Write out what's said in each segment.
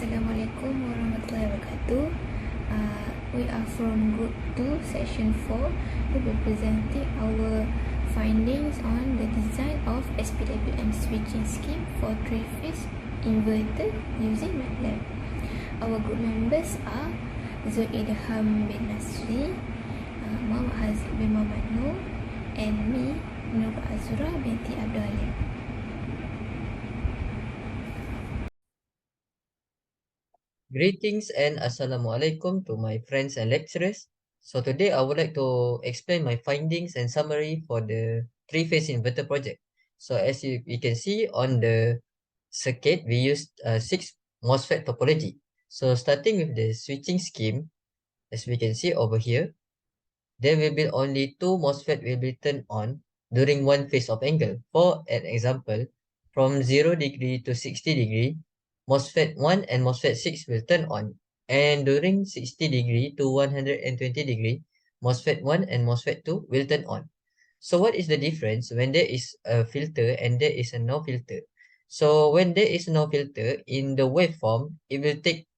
Assalamualaikum warahmatullahi wabarakatuh. We are from Group 2, Section 4. We will be presenting our findings on the design of SPWM switching scheme for three-phase inverter using MATLAB. Our group members are Zul Idham bin Nasri, Muhammad Haziq bin Muhammad Noor, and me, Nur Azura binti Abdul Halim. Greetings and Assalamualaikum to my friends and lecturers. So today I would like to explain my findings and summary for the three-phase inverter project. So as you can see on the circuit, we used 6 MOSFET topology. So starting with the switching scheme, as we can see over here, there will be only 2 MOSFET will be turned on during one phase of angle. For an example, from 0 degree to 60 degree, MOSFET 1 and MOSFET 6 will turn on. And during 60 degree to 120 degree, MOSFET 1 and MOSFET 2 will turn on. So what is the difference when there is a filter and there is a no filter? So when there is no filter, in the waveform, it will take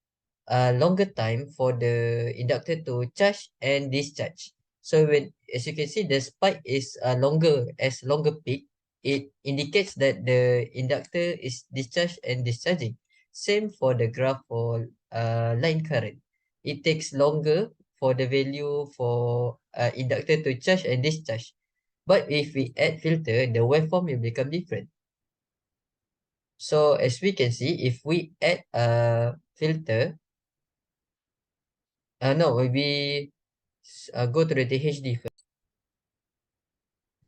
a longer time for the inductor to charge and discharge. So when, as you can see, the spike is longer peak. It indicates that the inductor is discharged and discharging. Same for the graph for line current. It takes longer for the value for inductor to charge and discharge. But if we add filter, the waveform will become different. So as we can see, if we add a filter, no, we go to the THD first.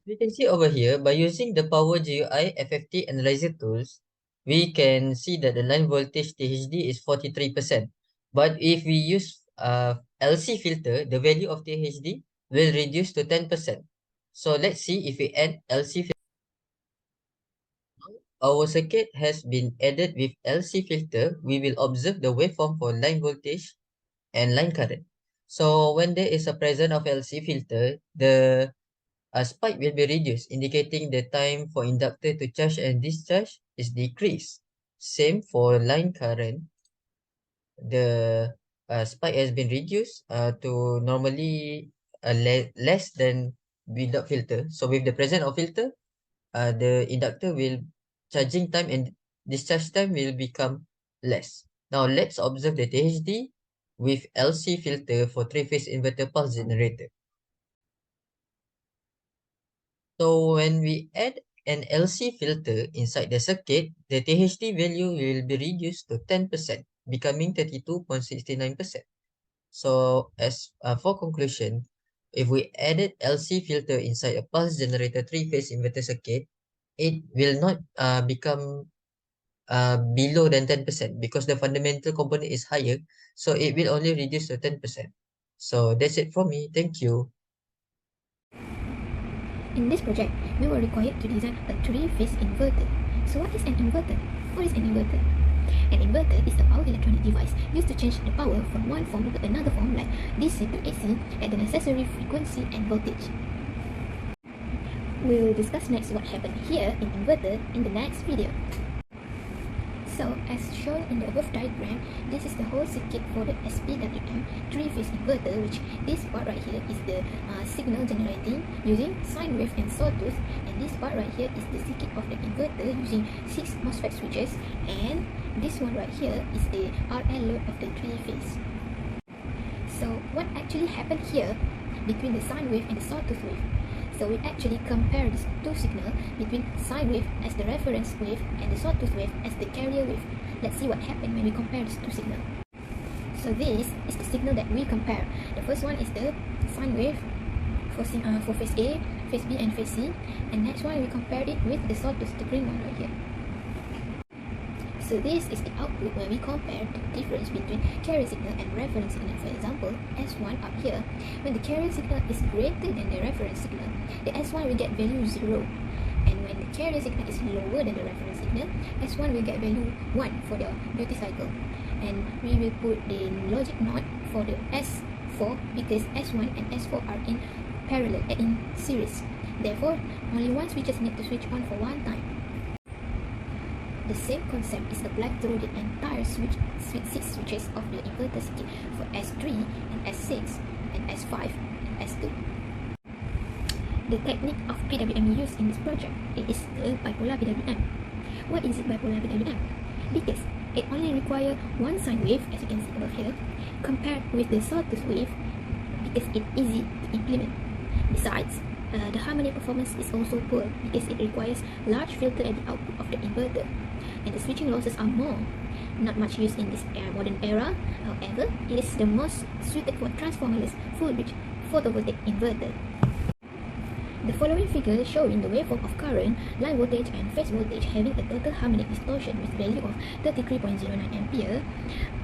We can see over here, by using the Power GUI FFT analyzer tools, we can see that the line voltage THD is 43%. But if we use LC filter, the value of THD will reduce to 10%. So let's see if we add LC filter. Our circuit has been added with LC filter. We will observe the waveform for line voltage and line current. So when there is a presence of LC filter, the spike will be reduced, indicating the time for inductor to charge and discharge is decreased. Same for line current, the spike has been reduced to normally less than without filter. So with the presence of filter, the inductor will charging time and discharge time will become less. Now let's observe the THD with LC filter for three-phase inverter pulse generator. So when we add an LC filter inside the circuit, the THD value will be reduced to 10%, becoming 32.69%. So as for conclusion, if we added LC filter inside a pulse generator three-phase inverter circuit, it will not become below than 10% because the fundamental component is higher, so it will only reduce to 10%. So that's it from me. Thank you. In this project, we were required to design a three-phase inverter. So what is an inverter? What is an inverter? An inverter is a power electronic device used to change the power from one form to another form like DC to AC at the necessary frequency and voltage. We'll discuss next what happened here in inverter in the next video. So, as shown in the above diagram, this is the whole circuit for the SPWM three-phase inverter, which this part right here is the signal generating using sine wave and sawtooth, and this part right here is the circuit of the inverter using 6 MOSFET switches, and this one right here is the RL load of the three-phase. So, what actually happened here between the sine wave and the sawtooth wave? So we actually compare these two signals between sine wave as the reference wave and the sawtooth wave as the carrier wave. Let's see what happened when we compare these two signals. So this is the signal that we compare. The first one is the sine wave for phase A, phase B and phase C. And next one we compare it with the sawtooth, the green one right here. So this is the output when we compare the difference between carrier signal and reference signal. For example, S1 up here, when the carrier signal is greater than the reference signal, the S1 will get value 0. And when the carrier signal is lower than the reference signal, S1 will get value 1 for the duty cycle. And we will put the logic NOT for the S4 because S1 and S4 are in parallel and in series. Therefore, only one switches need to switch on for one time. The same concept is applied through the entire six switches of the inverter circuit for S3 and S6 and S5 and S2. The technique of PWM used in this project is the bipolar PWM. Why is it bipolar PWM? Because it only requires one sine wave, as you can see above here, compared with the sawtooth wave, because it's easy to implement. Besides, the harmonic performance is also poor because it requires large filter at the output of the inverter, and the switching losses are more. Not much used in this modern era. However, it is the most suited for transformerless full-bridge photovoltaic inverter. The following figure showing the waveform of current, line voltage and phase voltage having a total harmonic distortion with value of 33.09 ampere,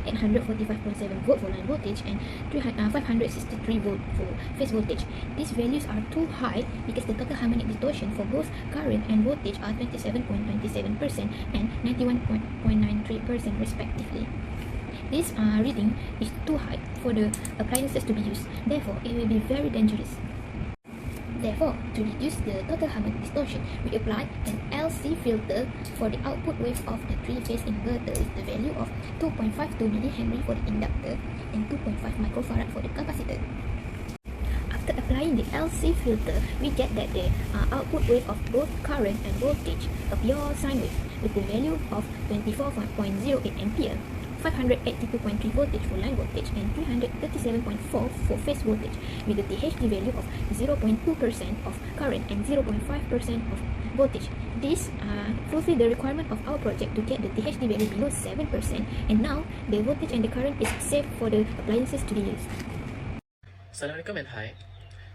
845.7 volt for line voltage and 563 volt for phase voltage. These values are too high because the total harmonic distortion for both current and voltage are 27.27% and 91.93% respectively. This reading is too high for the appliances to be used, therefore it will be very dangerous. Therefore, to reduce the total harmonic distortion, we apply an LC filter for the output wave of the three-phase inverter with the value of 2.52 mH for the inductor and 2.5 microfarad for the capacitor. After applying the LC filter, we get that the output wave of both current and voltage a pure sine wave with the value of 24.08 ampere, 582.3 voltage for line voltage and 337.4 for phase voltage with the THD value of 0.2% of current and 0.5% of voltage. This fulfills the requirement of our project to get the THD value below 7%, and now the voltage and the current is safe for the appliances to be used. Assalamualaikum and hi.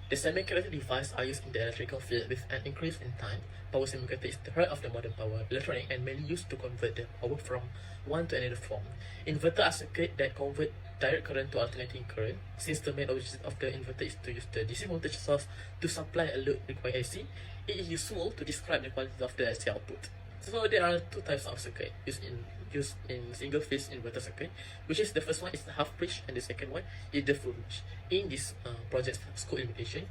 The semiconductor devices are used in the electrical field with an increase in time. Power semiconductor is the heart of the modern power electronic and mainly used to convert the power from one to another form. Inverter are circuits that convert direct current to alternating current. Since the main objective of the inverter is to use the DC voltage source to supply a load required AC, it is useful to describe the quality of the AC output. So there are two types of circuit used in single phase inverter circuit, which is the first one is the half bridge and the second one is the full bridge. In this project school invitation,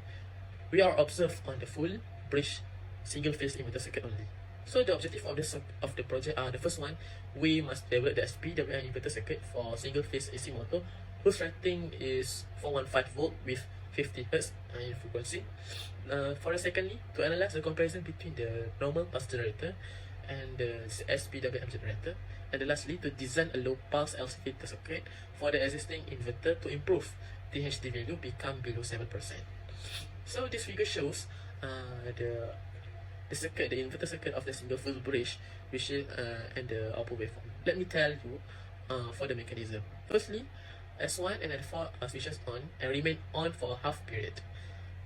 we are observed on the full bridge single phase inverter circuit only. So the objective of the project are the first one, we must develop the SPWM inverter circuit for single phase AC motor whose rating is 415 volt with 50 Hz in frequency. For the secondly, to analyze the comparison between the normal pulse generator and the SPWM generator, and lastly to design a low pulse LC filter circuit for the existing inverter to improve THD value become below 7%. So this figure shows the circuit, the inverter circuit of the single full bridge, which is and the output waveform. Let me tell you for the mechanism. Firstly, S1 and S4 are switches on and remain on for a half period,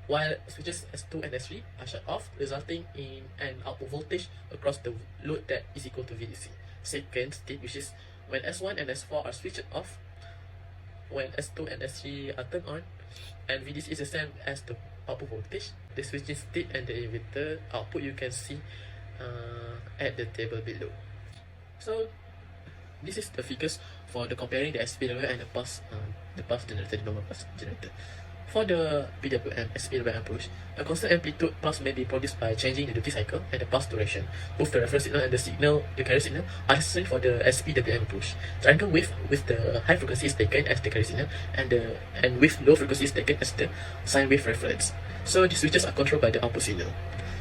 while switches S2 and S3 are shut off, resulting in an output voltage across the load that is equal to VDC. Second state, which is when S1 and S4 are switched off, when S2 and S3 are turned on, and VDC is the same as the output voltage. The switching state and the inverter output you can see at the table below. So this is the figures for the comparing the SPWM and the pulse generator, the normal pulse generator. For the PWM, SPWM approach, a constant amplitude pulse may be produced by changing the duty cycle and the pulse duration. Both the reference signal and the carrier signal are necessary for the SPWM approach. Triangle wave with the high frequency is taken as the carrier signal, and with low frequency is taken as the sine wave reference. So the switches are controlled by the output signal.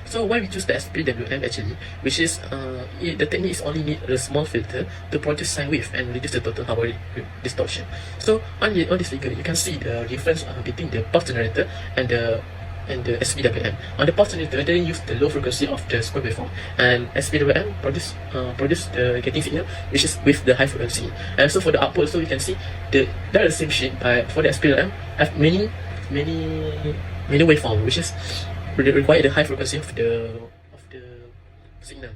So why we choose the SPWM actually, which is the technique is only need a small filter to produce sine wave and reduce the total harmonic distortion. So on this figure you can see the difference between the pulse generator and the SPWM. On the pulse generator, they use the low frequency of the square waveform, and SPWM produce the getting signal which is with the high frequency. And so for the output, so you can see they are the same shape, but for the SPWM have many waveform, which is require the high frequency of the signal.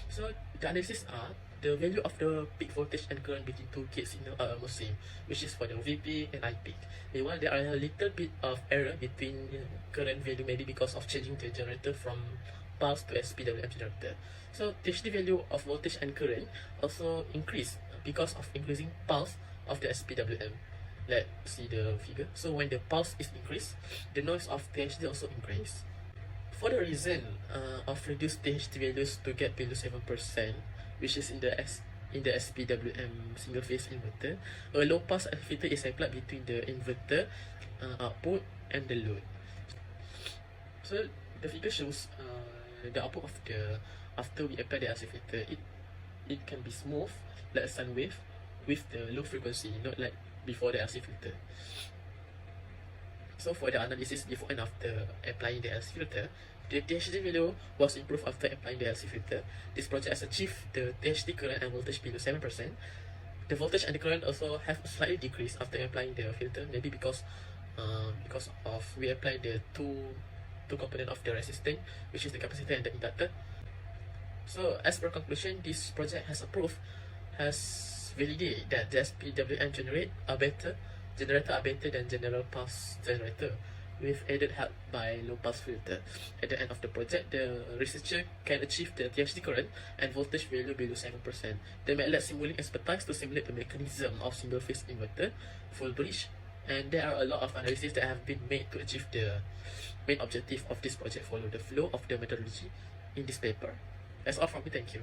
So the analysis are the value of the peak voltage and current between two gate signal are almost same, which is for the VP and I peak. Meanwhile, there are a little bit of error between current value, maybe because of changing the generator from pulse to SPWM generator. So THD value of voltage and current also increase because of increasing pulse of the SPWM. Let's see the figure. So when the pulse is increased, the noise of THD also increase. For the reason of reduced THD values to get below 7%, which is in the SPWM single phase inverter, a low pass filter is applied between the inverter output and the load. So the figure shows the output of the after we apply the LC filter. It can be smooth like a sine wave with the low frequency, not like before the LC filter. So for the analysis before and after applying the LC filter, the THD value was improved after applying the LC filter. This project has achieved the THD current and voltage below 7%. The voltage and the current also have slightly decreased after applying the filter, maybe because of we applied the two component of the resistor, which is the capacitor and the inductor. So as per conclusion, this project has validated that the SPWM generator are better than general pass generator with added help by low pass filter. At the end of the project, the researcher can achieve the THD current and voltage value below 7%. The MATLAB simulating expertise to simulate the mechanism of single phase inverter full bridge, and there are a lot of analyses that have been made to achieve the main objective of this project. Follow the flow of the methodology in this paper. That's all from me, thank you.